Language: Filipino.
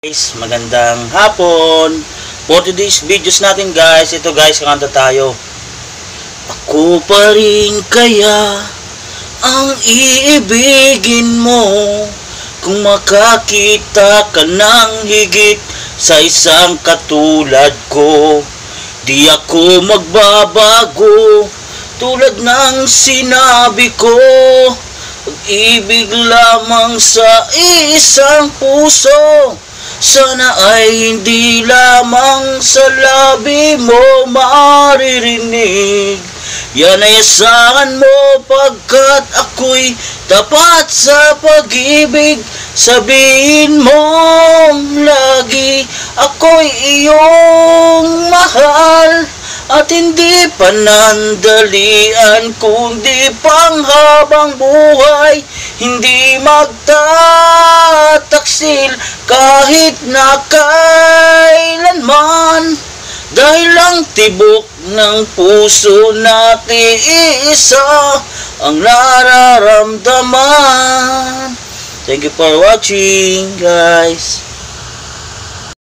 Guys, magandang hapon. For today's videos natin guys, ito guys, kakanta tayo. Ako pa rin kaya ang iibigin mo kung makakita ka ng higit sa isang katulad ko. Di ako magbabago tulad ng sinabi ko. Pag-ibig lamang sa isang puso, sana ay hindi lamang sa labi mo maririnig. Yan ay asahan mo pagkat ako'y tapat sa pag-ibig. Sabihin mo lagi ako'y iyong mahal, at hindi panandalian kundi panghabang buhay. Hindi magtataksil kahit na kailanman, dahil lang tibok ng puso natin isa ang nararamdaman. Thank you for watching guys.